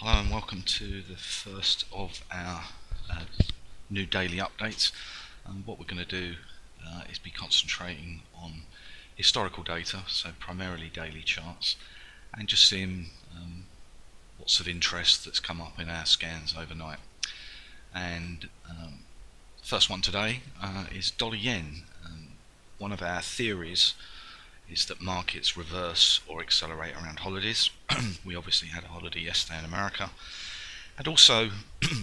Hello and welcome to the first of our new daily updates. What we're going to do is be concentrating on historical data, so primarily daily charts, and just seeing what's of interest that's come up in our scans overnight. And first one today is dollar yen. One of our theories is that markets reverse or accelerate around holidays. We obviously had a holiday yesterday in America, and also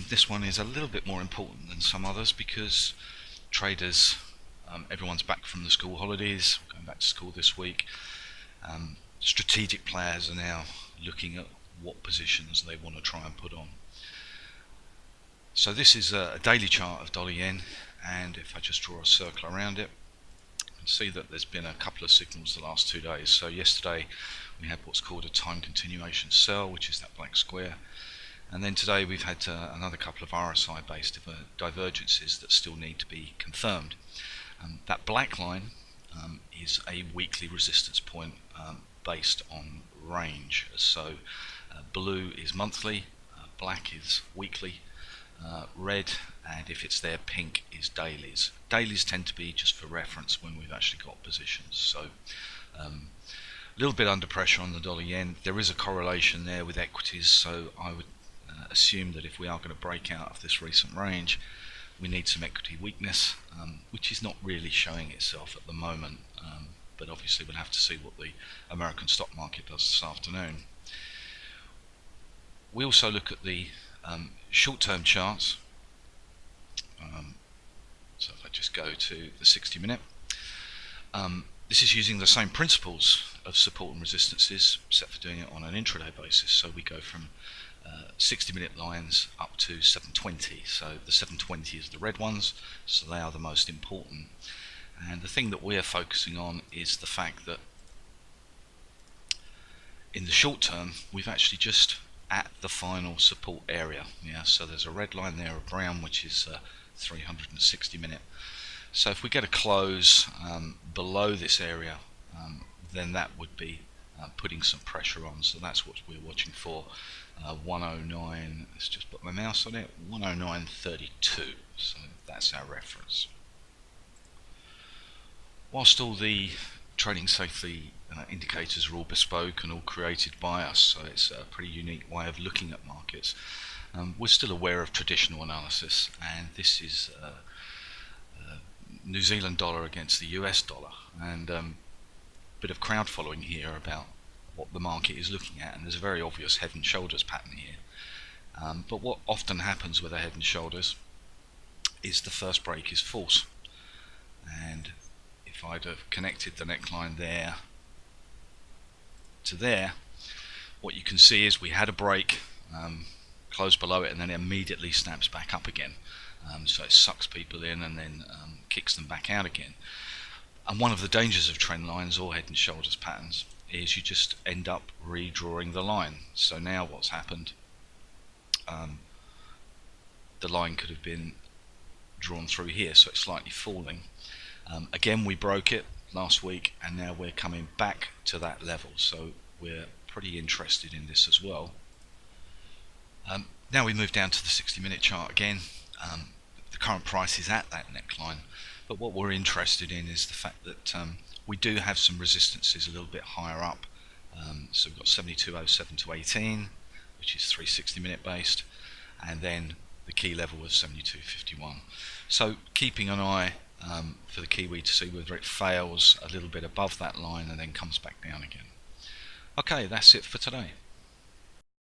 this one is a little bit more important than some others because traders, everyone's back from the school holidays, going back to school this week. Strategic players are now looking at what positions they want to try and put on. So this is a daily chart of dollar yen, and if I just draw a circle around it, see that there's been a couple of signals the last 2 days. So yesterday we had what's called a time continuation sell, which is that black square, and then today we've had another couple of RSI based divergences that still need to be confirmed. That black line is a weekly resistance point based on range. So blue is monthly, black is weekly, red, and if it's there, pink is dailies. Dailies tend to be just for reference when we've actually got positions. So a little bit under pressure on the dollar yen. There is a correlation there with equities, so I would assume that if we are going to break out of this recent range, we need some equity weakness, which is not really showing itself at the moment, but obviously we'll have to see what the American stock market does this afternoon. We also look at the short-term charts. So if I just go to the 60-minute, this is using the same principles of support and resistances, except for doing it on an intraday basis. So we go from 60-minute lines up to 720. So the 720 is the red ones, so they are the most important. And the thing that we are focusing on is the fact that in the short term, we've actually just at the final support area. So there's a red line there of brown, which is 360-minute. So if we get a close below this area, then that would be putting some pressure on. So that's what we're watching for. 109. Let's just put my mouse on it. 109.32. So that's our reference. Whilst all the trading safely indicators are all bespoke and all created by us, so it's a pretty unique way of looking at markets, we're still aware of traditional analysis, and this is New Zealand dollar against the US dollar, and a bit of crowd following here about what the market is looking at, and there's a very obvious head and shoulders pattern here. But what often happens with a head and shoulders is the first break is false, and if I'd have connected the neckline there to there, what you can see is we had a break, close below it, and then it immediately snaps back up again. So it sucks people in and then kicks them back out again. And one of the dangers of trend lines or head and shoulders patterns is you just end up redrawing the line. So now what's happened, the line could have been drawn through here, so it's slightly falling. Again, we broke it last week, and now we're coming back to that level, so we're pretty interested in this as well. Now we move down to the 60-minute chart again. The current price is at that neckline, but what we're interested in is the fact that we do have some resistances a little bit higher up. So we've got 72.07 to 18, which is 360-minute based, and then the key level of 72.51. So keeping an eye for the Kiwi to see whether it fails a little bit above that line and then comes back down again. Okay, that's it for today.